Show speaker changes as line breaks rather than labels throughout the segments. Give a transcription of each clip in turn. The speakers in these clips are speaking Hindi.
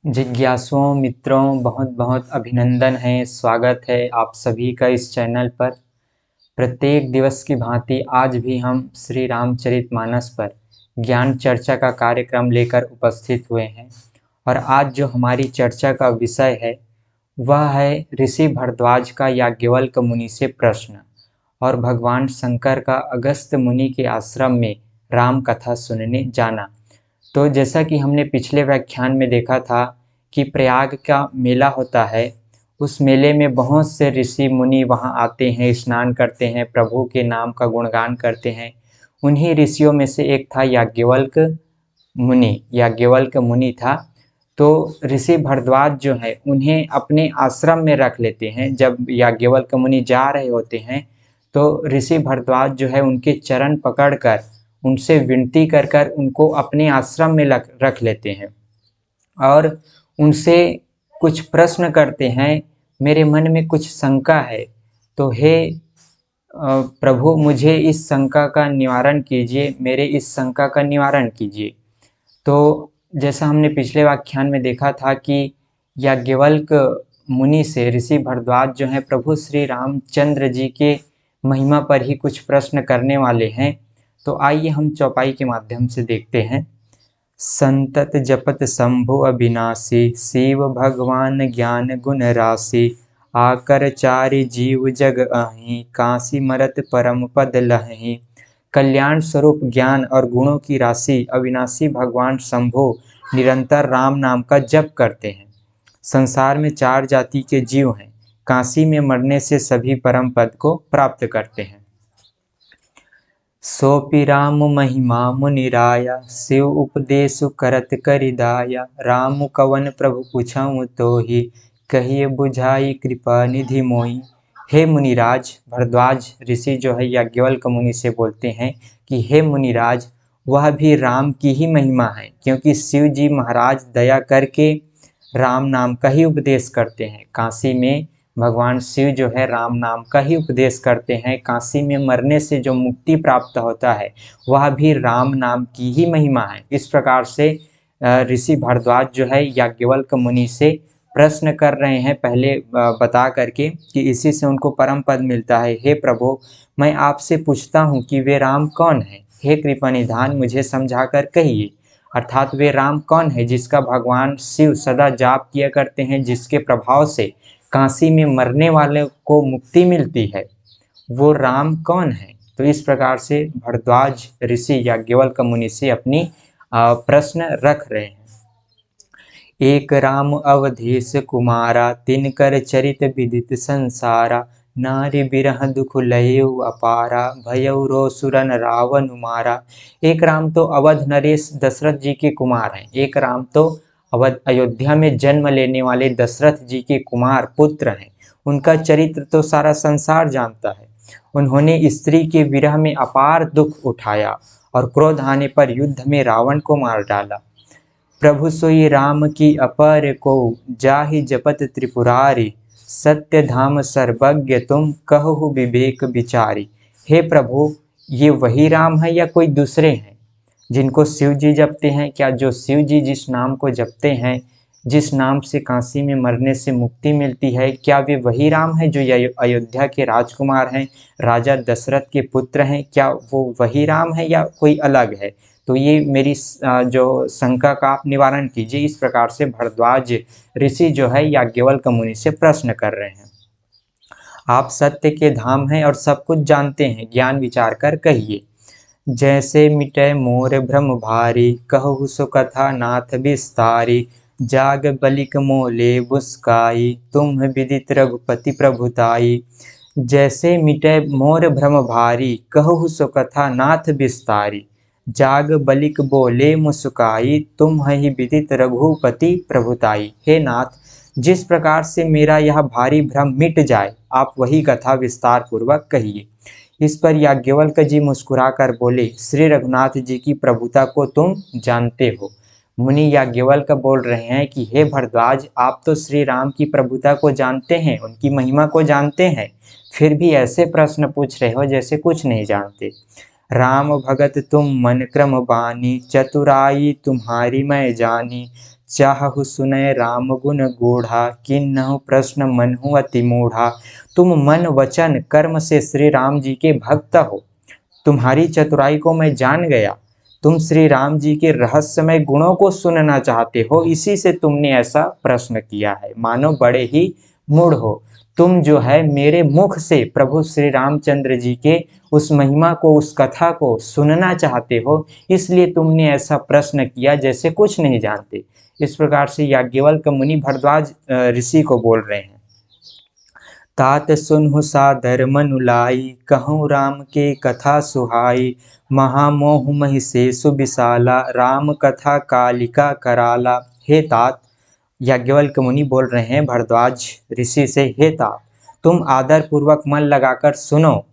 जिज्ञासुओं मित्रों, बहुत बहुत अभिनंदन है। स्वागत है आप सभी का इस चैनल पर। प्रत्येक दिवस की भांति आज भी हम श्री रामचरितमानस पर ज्ञान चर्चा का कार्यक्रम लेकर उपस्थित हुए हैं। और आज जो हमारी चर्चा का विषय है वह है ऋषि भरद्वाज का याज्ञवल्क्य मुनि से प्रश्न और भगवान शंकर का अगस्त्य मुनि के आश्रम में राम कथा सुनने जाना। तो जैसा कि हमने पिछले व्याख्यान में देखा था कि प्रयाग का मेला होता है, उस मेले में बहुत से ऋषि मुनि वहाँ आते हैं, स्नान करते हैं, प्रभु के नाम का गुणगान करते हैं। उन्हीं ऋषियों में से एक था याज्ञवल्क्य मुनि था। तो ऋषि भरद्वाज जो है उन्हें अपने आश्रम में रख लेते हैं। जब याज्ञवल्क्य मुनि जा रहे होते हैं तो ऋषि भरद्वाज जो है उनके चरण पकड़कर उनसे विनती कर कर उनको अपने आश्रम में रख लेते हैं और उनसे कुछ प्रश्न करते हैं। मेरे मन में कुछ शंका है, तो हे प्रभु मुझे इस शंका का निवारण कीजिए, मेरे इस शंका का निवारण कीजिए। तो जैसा हमने पिछले व्याख्यान में देखा था कि याज्ञवल्क्य मुनि से ऋषि भरद्वाज जो हैं प्रभु श्री रामचंद्र जी के महिमा पर ही कुछ प्रश्न करने वाले हैं। तो आइए हम चौपाई के माध्यम से देखते हैं। संतत जपत शंभु अविनाशी, शिव भगवान ज्ञान गुण राशि, आकर चारि जीव जग अहि, काशी मरत परम पद लहि। कल्याण स्वरूप ज्ञान और गुणों की राशि अविनाशी भगवान शंभु निरंतर राम नाम का जप करते हैं। संसार में 4 जाति के जीव हैं, काशी में मरने से सभी परम पद को प्राप्त करते हैं। सोपि राम महिमा मुनिराया, शिव उपदेश करत करिदाया। राम कवन प्रभु पूछऊँ तोहि, कहिए बुझाई कृपा निधि मोहि। हे मुनिराज, भरद्वाज ऋषि जो है याज्ञवल्क्य मुनि से बोलते हैं कि हे मुनिराज, वह भी राम की ही महिमा है, क्योंकि शिव जी महाराज दया करके राम नाम का ही उपदेश करते हैं। काशी में भगवान शिव जो है राम नाम का ही उपदेश करते हैं। काशी में मरने से जो मुक्ति प्राप्त होता है वह भी राम नाम की ही महिमा है। इस प्रकार से ऋषि भरद्वाज जो है याज्ञवल्क्य मुनि से प्रश्न कर रहे हैं, पहले बता करके कि इसी से उनको परम पद मिलता है। हे प्रभु, मैं आपसे पूछता हूँ कि वे राम कौन है? हे कृपा निधान, मुझे समझा कर कहिए। अर्थात वे राम कौन है जिसका भगवान शिव सदा जाप किया करते हैं, जिसके प्रभाव से काशी में मरने वाले को मुक्ति मिलती है, वो राम कौन है? तो इस प्रकार से भरद्वाज ऋषि याज्ञवल्क्य मुनि से अपनी प्रश्न रख रहे हैं। एक राम अवधेश कुमारा, तिनकर चरित विदित संसारा। नारी बिरह दुख लयो अपारा, भयउ रोसुरन रावण मारा। एक राम तो अवध नरेश दशरथ जी के कुमार हैं। एक राम तो अवध अयोध्या में जन्म लेने वाले दशरथ जी के कुमार पुत्र हैं। उनका चरित्र तो सारा संसार जानता है। उन्होंने स्त्री के विरह में अपार दुख उठाया और क्रोध आने पर युद्ध में रावण को मार डाला। प्रभु सोई राम की अपर को, जाहि जपत त्रिपुरारी। सत्य धाम सर्वज्ञ तुम, कहु विवेक विचारी। हे प्रभु, ये वही राम है या कोई दूसरे हैं जिनको शिव जी जपते हैं? क्या जो शिव जी जिस नाम को जपते हैं, जिस नाम से काशी में मरने से मुक्ति मिलती है, क्या वे वही राम हैं जो अयोध्या के राजकुमार हैं, राजा दशरथ के पुत्र हैं? क्या वो वही राम है या कोई अलग है? तो ये मेरी जो शंका का आप निवारण कीजिए। इस प्रकार से भरद्वाज ऋषि जो है याज्ञवल्क्य मुनि से प्रश्न कर रहे हैं। आप सत्य के धाम हैं और सब कुछ जानते हैं, ज्ञान विचार कर कहिए। जैसे मिटे मोर भ्रम भारी, कहु सो कथा नाथ विस्तारी। जाग बलिक मोले बुस्काई, तुम विदित रघुपति प्रभुताई। जैसे मिटे मोर भ्रम भारी, कहु सो कथा नाथ विस्तारी। जाग बलिक बोले मुस्काई, तुम ही विदित रघुपति प्रभुताई। हे नाथ, जिस प्रकार से मेरा यह भारी भ्रम मिट जाए, आप वही कथा विस्तार पूर्वक कहिए। इस पर याज्ञवल्क्य जी मुस्कुराकर बोले, श्री रघुनाथ जी की प्रभुता को तुम जानते हो। मुनि याज्ञवल्क्य बोल रहे हैं कि हे भरद्वाज, आप तो श्री राम की प्रभुता को जानते हैं, उनकी महिमा को जानते हैं, फिर भी ऐसे प्रश्न पूछ रहे हो जैसे कुछ नहीं जानते। राम भगत तुम मन क्रम बानी, चतुराई तुम्हारी मैं जानी। चाहु सुनय राम गुण गूढ़ा, किन्नहु प्रश्न मनहु अति मूढ़ा। तुम मन वचन कर्म से श्री राम जी के भक्त हो, तुम्हारी चतुराई को मैं जान गया, तुम श्री राम जी के रहस्यमय गुणों को सुनना चाहते हो, इसी से तुमने ऐसा प्रश्न किया है। मानो बड़े ही मूढ़ हो, तुम जो है मेरे मुख से प्रभु श्री रामचंद्र जी के उस महिमा को, उस कथा को सुनना चाहते हो, इसलिए तुमने ऐसा प्रश्न किया जैसे कुछ नहीं जानते। इस प्रकार से याज्ञवल्क्य मुनि भरद्वाज ऋषि को बोल रहे हैं। तात सुनहु सादर मनु लाई, कहूँ राम के कथा सुहाई। महामोह महिषे सुविशाला, राम कथा कालिका कराला। हे तात, याज्ञवल्क्य मुनि बोल रहे हैं भरद्वाज ऋषि से, हे तात तुम आदर पूर्वक मन लगाकर सुनो,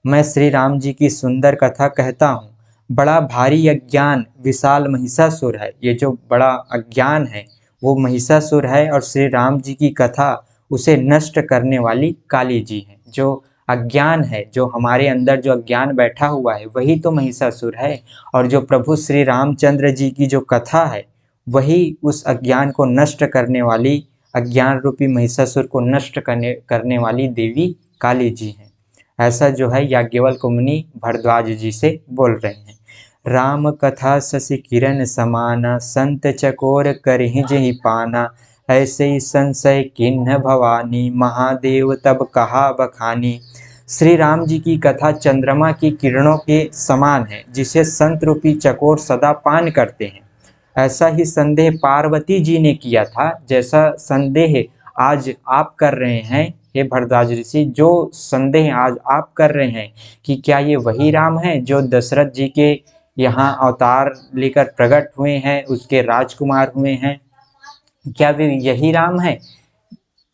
मैं श्री राम जी की सुंदर कथा कहता हूँ। बड़ा भारी अज्ञान विशाल महिषासुर है, ये जो बड़ा अज्ञान है वो महिषासुर है, और श्री राम जी की कथा उसे नष्ट करने वाली काली जी है। जो अज्ञान है, जो हमारे अंदर जो अज्ञान बैठा हुआ है, वही तो महिषासुर है, और जो प्रभु श्री रामचंद्र जी की जो कथा है वही उस अज्ञान को नष्ट करने वाली, अज्ञान रूपी महिषासुर को नष्ट करने वाली देवी काली जी हैं। ऐसा जो है याज्ञवल्क्य मुनि भरद्वाज जी से बोल रहे हैं। राम कथा शशि किरण समाना, संत चकोर करहि जेहि पाना। ऐसे ही संशय किन्ह भवानी, महादेव तब कहा बखानी। श्री राम जी की कथा चंद्रमा की किरणों के समान है, जिसे संत रूपी चकोर सदा पान करते हैं। ऐसा ही संदेह पार्वती जी ने किया था, जैसा संदेह आज आप कर रहे हैं हे भरद्वाज ऋषि। जो संदेह आज आप कर रहे हैं कि क्या ये वही राम है जो दशरथ जी के यहाँ अवतार लेकर प्रकट हुए हैं, उसके राजकुमार हुए हैं, क्या वे यही राम है?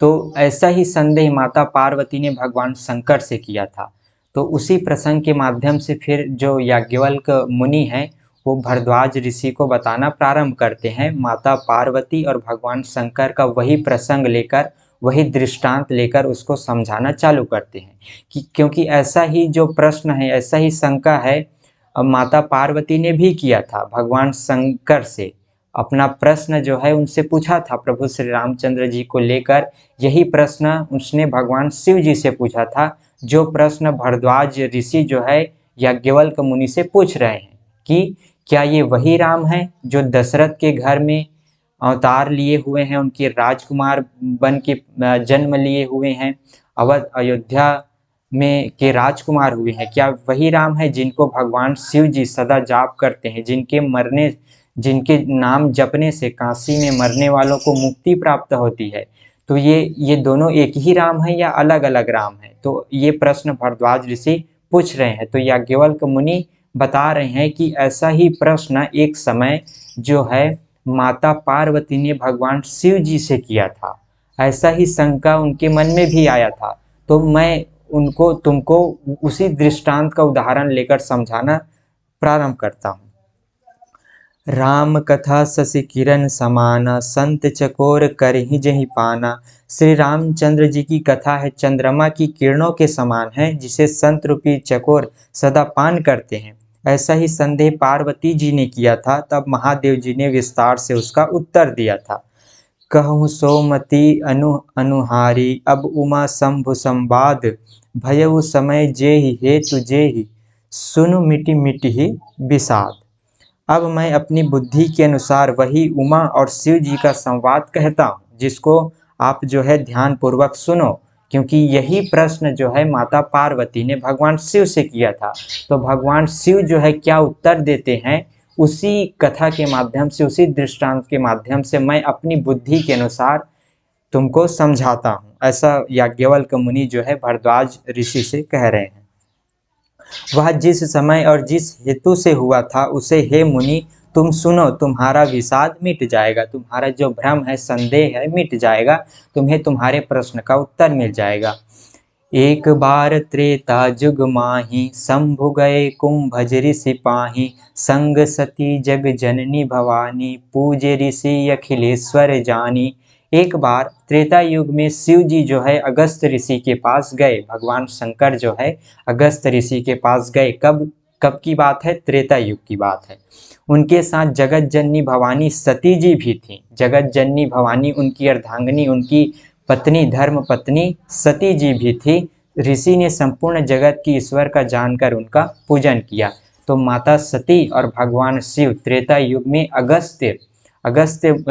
तो ऐसा ही संदेह माता पार्वती ने भगवान शंकर से किया था। तो उसी प्रसंग के माध्यम से फिर जो याज्ञवल्क्य मुनि हैं वो भरद्वाज ऋषि को बताना प्रारंभ करते हैं। माता पार्वती और भगवान शंकर का वही प्रसंग लेकर, वही दृष्टांत लेकर उसको समझाना चालू करते हैं कि क्योंकि ऐसा ही जो प्रश्न है, ऐसा ही शंका है, माता पार्वती ने भी किया था भगवान शंकर से। अपना प्रश्न जो है उनसे पूछा था प्रभु श्री रामचंद्र जी को लेकर, यही प्रश्न उसने भगवान शिव जी से पूछा था, जो प्रश्न भरद्वाज ऋषि जो है याज्ञवल्क्य मुनि से पूछ रहे हैं कि क्या ये वही राम है जो दशरथ के घर में अवतार लिए हुए हैं, उनके राजकुमार बन के जन्म लिए हुए हैं, अवध अयोध्या में के राजकुमार हुए हैं। क्या वही राम है जिनको भगवान शिव जी सदा जाप करते हैं, जिनके नाम जपने से काशी में मरने वालों को मुक्ति प्राप्त होती है? तो ये दोनों एक ही राम है या अलग अलग राम है? तो ये प्रश्न भरद्वाज ऋषि पूछ रहे हैं। तो याज्ञवल्क्य मुनि बता रहे हैं कि ऐसा ही प्रश्न एक समय जो है माता पार्वती ने भगवान शिव जी से किया था। ऐसा ही शंका उनके मन में भी आया था। तो मैं तुमको उसी दृष्टांत का उदाहरण लेकर समझाना प्रारंभ करता हूँ। राम कथा शशि किरण समाना, संत चकोर करहि जेहि पाना। श्री रामचंद्र जी की कथा है चंद्रमा की किरणों के समान है, जिसे संत रूपी चकोर सदा पान करते हैं। ऐसा ही संदेह पार्वती जी ने किया था, तब महादेव जी ने विस्तार से उसका उत्तर दिया था। कहूँ सोमति अनुहारी, अब उमा शंभु संवाद। भयउ समय जेहि हेतु जेहि, सुनु मिटि मिटि ही विषाद। अब मैं अपनी बुद्धि के अनुसार वही उमा और शिव जी का संवाद कहता हूँ, जिसको आप जो है ध्यान पूर्वक सुनो, क्योंकि यही प्रश्न जो है माता पार्वती ने भगवान शिव से किया था। तो भगवान शिव जो है क्या उत्तर देते हैं, उसी कथा के माध्यम से, उसी दृष्टांत के माध्यम से मैं अपनी बुद्धि के अनुसार तुमको समझाता हूँ। ऐसा याज्ञवल्क्य मुनि जो है भरद्वाज ऋषि से कह रहे हैं। वह जिस समय और जिस हेतु से हुआ था उसे हे मुनि तुम सुनो, तुम्हारा विषाद मिट जाएगा, तुम्हारा जो भ्रम है, संदेह है, मिट जाएगा, तुम्हें तुम्हारे प्रश्न का उत्तर मिल जाएगा। एक बार त्रेता जुग माही, शंभु गए कुंभज ऋषि पाही। संग सती जग जननी भवानी, पूजे ऋषि अखिलेश्वर जानी। एक बार त्रेता युग में शिव जी जो है अगस्त ऋषि के पास गए, भगवान शंकर जो है अगस्त ऋषि के पास गए। कब कब की बात है? त्रेता युग की बात है। उनके साथ जगत जननी भवानी सती जी भी थी। जगत जननी भवानी उनकी अर्धांगिनी, उनकी पत्नी, धर्म पत्नी सती जी भी थी। ऋषि ने संपूर्ण जगत की ईश्वर का जानकर उनका पूजन किया। तो माता सती और भगवान शिव त्रेता युग में अगस्त्य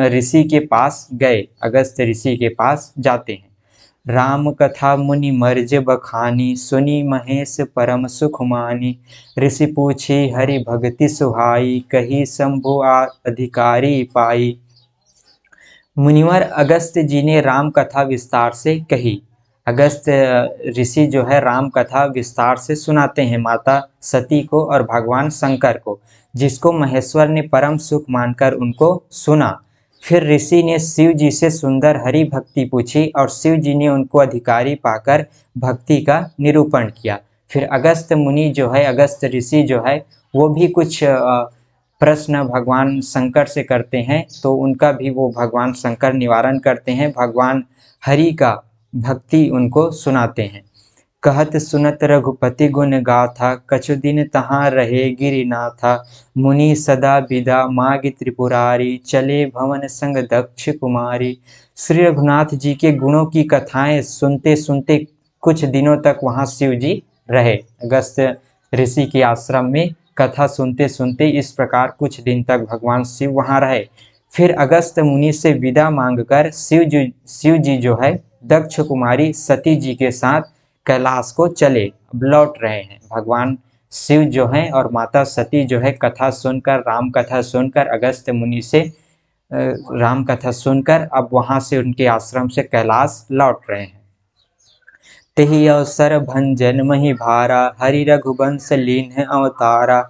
ऋषि के पास गए, अगस्त्य ऋषि के पास जाते हैं। राम कथा मुनि मर्ज बखानी, सुनी महेश परम सुख मानी। ऋषि पूछी हरि भगति सुहाई, कही शंभु अधिकारी पाई। मुनिवर अगस्त्य जी ने राम कथा विस्तार से कही। अगस्त्य ऋषि जो है राम कथा विस्तार से सुनाते हैं माता सती को और भगवान शंकर को, जिसको महेश्वर ने परम सुख मानकर उनको सुना। फिर ऋषि ने शिव जी से सुंदर हरि भक्ति पूछी और शिव जी ने उनको अधिकारी पाकर भक्ति का निरूपण किया। फिर अगस्त्य मुनि जो है, अगस्त्य ऋषि जो है, वो भी कुछ प्रश्न भगवान शंकर से करते हैं, तो उनका भी वो भगवान शंकर निवारण करते हैं, भगवान हरि का भक्ति उनको सुनाते हैं। कहत सुनत रघुपति गुण गाथा, कछु दिन तहाँ रहे गिरिनाथा। मुनि सदा विदा माग त्रिपुरारी, चले भवन संग दक्ष कुमारी। श्री रघुनाथ जी के गुणों की कथाएं सुनते सुनते कुछ दिनों तक वहाँ शिव जी रहे। अगस्त्य ऋषि के आश्रम में कथा सुनते सुनते इस प्रकार कुछ दिन तक भगवान शिव वहाँ रहे। फिर अगस्त्य मुनि से विदा मांगकर शिव जी जो है दक्ष कुमारी सती जी के साथ कैलाश को चले, अब लौट रहे हैं। भगवान शिव जो हैं और माता सती जो है कथा सुनकर, राम कथा सुनकर, अगस्त्य मुनि से राम कथा सुनकर अब वहाँ से उनके आश्रम से कैलाश लौट रहे हैं। तेहि अवसर भंजन मही भारा, हरि रघुवंश लीन है अवतारा।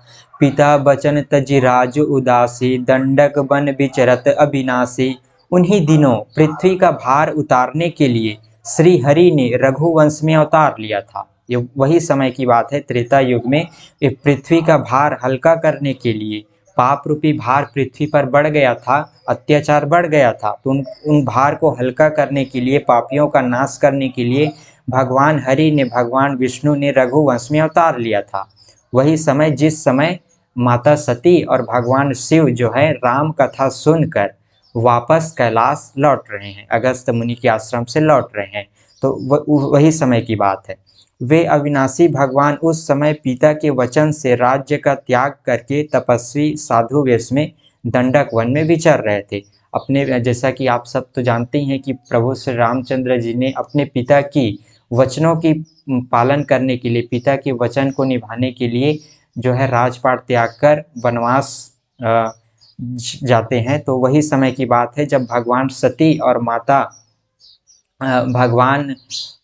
पिता बचन तजि राजु उदासी, दंडक बन विचरत अविनाशी। उन्हीं दिनों पृथ्वी का भार उतारने के लिए श्री हरि ने रघुवंश में अवतार लिया था। ये वही समय की बात है, त्रेता युग में। ये पृथ्वी का भार हल्का करने के लिए, पाप रूपी भार पृथ्वी पर बढ़ गया था, अत्याचार बढ़ गया था, तो उन भार को हल्का करने के लिए, पापियों का नाश करने के लिए भगवान हरि ने, भगवान विष्णु ने रघुवंश में अवतार लिया था। वही समय जिस समय माता सती और भगवान शिव जो है राम कथा सुनकर वापस कैलाश लौट रहे हैं, अगस्त्य मुनि के आश्रम से लौट रहे हैं, तो वही समय की बात है। वे अविनाशी भगवान उस समय पिता के वचन से राज्य का त्याग करके तपस्वी साधु वेश में दंडक वन में विचर रहे थे। अपने, जैसा कि आप सब तो जानते ही हैं कि प्रभु श्री रामचंद्र जी ने अपने पिता की वचनों की पालन करने के लिए, पिता के वचन को निभाने के लिए जो है राजपाट त्याग कर वनवास जाते हैं। तो वही समय की बात है जब भगवान सती और माता भगवान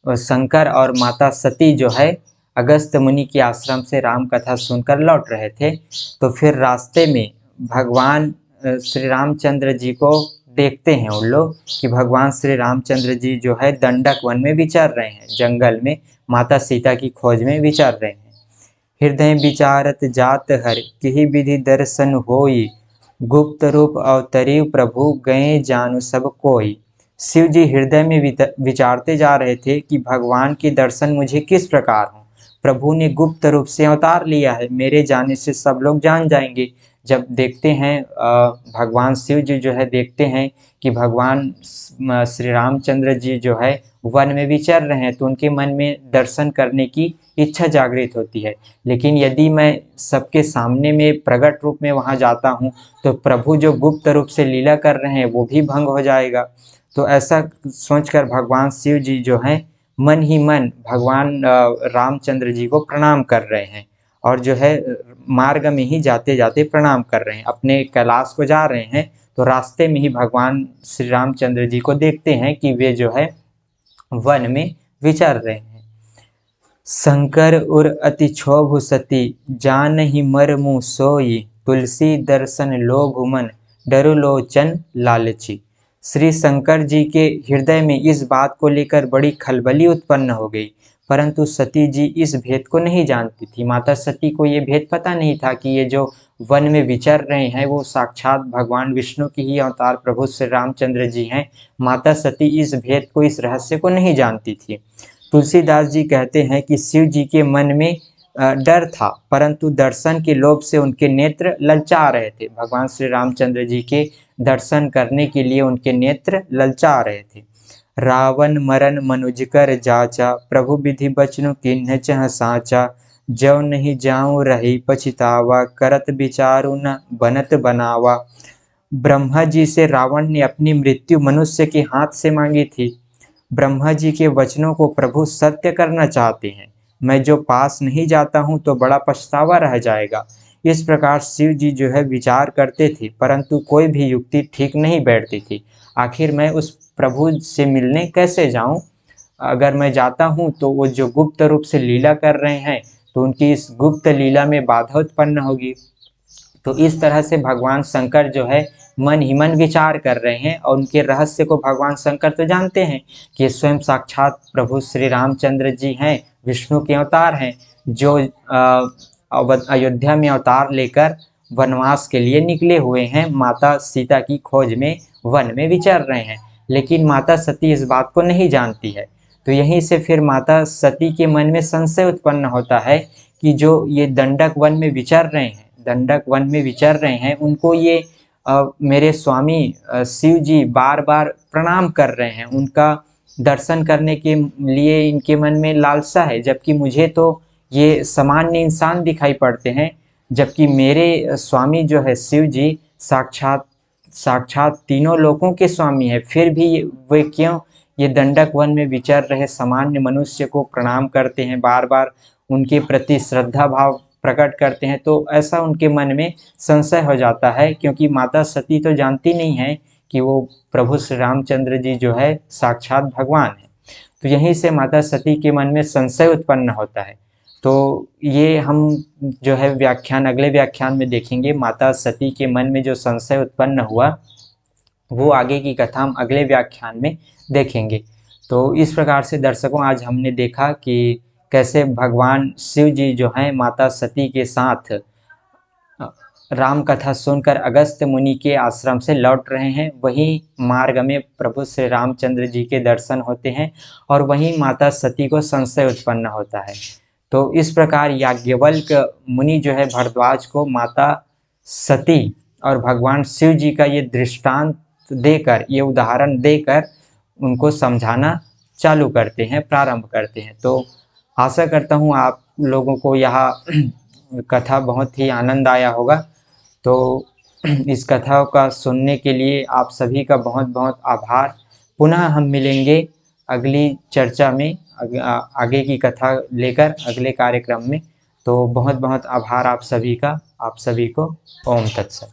शंकर और माता सती जो है अगस्त्य मुनि के आश्रम से राम कथा सुनकर लौट रहे थे। तो फिर रास्ते में भगवान श्री रामचंद्र जी को देखते हैं उन लोग कि भगवान श्री रामचंद्र जी जो है दंडक वन में विचर रहे हैं, जंगल में माता सीता की खोज में विचर रहे हैं। हृदय विचारत जात हर, किहि विधि दर्शन होई। गुप्त रूप अवतरी प्रभु, गए जानु सब कोई। शिव जी हृदय में विचारते जा रहे थे कि भगवान के दर्शन मुझे किस प्रकार हों। प्रभु ने गुप्त रूप से अवतार लिया है, मेरे जाने से सब लोग जान जाएंगे। जब देखते हैं भगवान शिव जी जो है देखते हैं कि भगवान श्री रामचंद्र जी जो है वन में विचर रहे हैं, तो उनके मन में दर्शन करने की इच्छा जागृत होती है। लेकिन यदि मैं सबके सामने में प्रकट रूप में वहाँ जाता हूँ तो प्रभु जो गुप्त रूप से लीला कर रहे हैं वो भी भंग हो जाएगा। तो ऐसा सोचकर भगवान शिव जी जो हैं मन ही मन भगवान रामचंद्र जी को प्रणाम कर रहे हैं और जो है मार्ग में ही जाते जाते प्रणाम कर रहे हैं, अपने कैलाश को जा रहे हैं। तो रास्ते में ही भगवान श्री रामचंद्र जी को देखते हैं कि वे जो है वन में विचर रहे हैं। शंकर उर अति क्षोभ सती, जान ही मर मुँह सोई। तुलसी दर्शन लोभ मन, डरु लोचन लालची। श्री शंकर जी के हृदय में इस बात को लेकर बड़ी खलबली उत्पन्न हो गई, परंतु सती जी इस भेद को नहीं जानती थी। माता सती को ये भेद पता नहीं था कि ये जो वन में विचर रहे हैं वो साक्षात भगवान विष्णु की ही अवतार प्रभु श्री रामचंद्र जी हैं। माता सती इस भेद को, इस रहस्य को नहीं जानती थी। तुलसीदास जी कहते हैं कि शिव जी के मन में डर था, परंतु दर्शन के लोभ से उनके नेत्र ललचा रहे थे। भगवान श्री रामचंद्र जी के दर्शन करने के लिए उनके नेत्र ललचा रहे थे। रावण मरण मनुज कर जाचा, प्रभु विधि बचनु किन्ह चह साचा। जौ नहीं जाऊं रही पछितावा, करत विचारु न बनत बनावा। ब्रह्मा जी से रावण ने अपनी मृत्यु मनुष्य के हाथ से मांगी थी। ब्रह्मा जी के वचनों को प्रभु सत्य करना चाहते हैं। मैं जो पास नहीं जाता हूँ तो बड़ा पछतावा रह जाएगा। इस प्रकार शिव जी जो है विचार करते थे, परंतु कोई भी युक्ति ठीक नहीं बैठती थी। आखिर मैं उस प्रभु से मिलने कैसे जाऊं? अगर मैं जाता हूं तो वो जो गुप्त रूप से लीला कर रहे हैं, तो उनकी इस गुप्त लीला में बाधा उत्पन्न होगी। तो इस तरह से भगवान शंकर जो है मन ही मन विचार कर रहे हैं, और उनके रहस्य को भगवान शंकर तो जानते हैं कि स्वयं साक्षात प्रभु श्री रामचंद्र जी हैं, विष्णु के अवतार हैं, जो अयोध्या में अवतार लेकर वनवास के लिए निकले हुए हैं, माता सीता की खोज में वन में विचर रहे हैं। लेकिन माता सती इस बात को नहीं जानती है। तो यहीं से फिर माता सती के मन में संशय उत्पन्न होता है कि जो ये दंडक वन में विचर रहे हैं, दंडक वन में विचर रहे हैं, उनको ये मेरे स्वामी शिव जी बार बार प्रणाम कर रहे हैं, उनका दर्शन करने के लिए इनके मन में लालसा है, जबकि मुझे तो ये सामान्य इंसान दिखाई पड़ते हैं। जबकि मेरे स्वामी जो है शिव जी साक्षात साक्षात तीनों लोकों के स्वामी है, फिर भी वे क्यों ये दंडक वन में विचर रहे सामान्य मनुष्य को प्रणाम करते हैं, बार बार उनके प्रति श्रद्धा भाव प्रकट करते हैं। तो ऐसा उनके मन में संशय हो जाता है, क्योंकि माता सती तो जानती नहीं है कि वो प्रभु श्री रामचंद्र जी जो है साक्षात भगवान है। तो यहीं से माता सती के मन में संशय उत्पन्न होता है। तो ये हम जो है व्याख्यान अगले व्याख्यान में देखेंगे, माता सती के मन में जो संशय उत्पन्न हुआ वो आगे की कथा हम अगले व्याख्यान में देखेंगे। तो इस प्रकार से दर्शकों आज हमने देखा कि कैसे भगवान शिव जी जो हैं माता सती के साथ राम कथा सुनकर अगस्त्य मुनि के आश्रम से लौट रहे हैं। वहीं मार्ग में प्रभु श्री रामचंद्र जी के दर्शन होते हैं, और वहीं माता सती को संशय उत्पन्न होता है। तो इस प्रकार याज्ञवल्क मुनि जो है भरद्वाज को माता सती और भगवान शिव जी का ये दृष्टांत देकर, ये उदाहरण देकर उनको समझाना चालू करते हैं, प्रारंभ करते हैं। तो आशा करता हूँ आप लोगों को यह कथा बहुत ही आनंद आया होगा। तो इस कथा का सुनने के लिए आप सभी का बहुत बहुत आभार। पुनः हम मिलेंगे अगली चर्चा में, आगे की कथा लेकर अगले कार्यक्रम में। तो बहुत बहुत आभार आप सभी का, आप सभी को ओम तत्सत।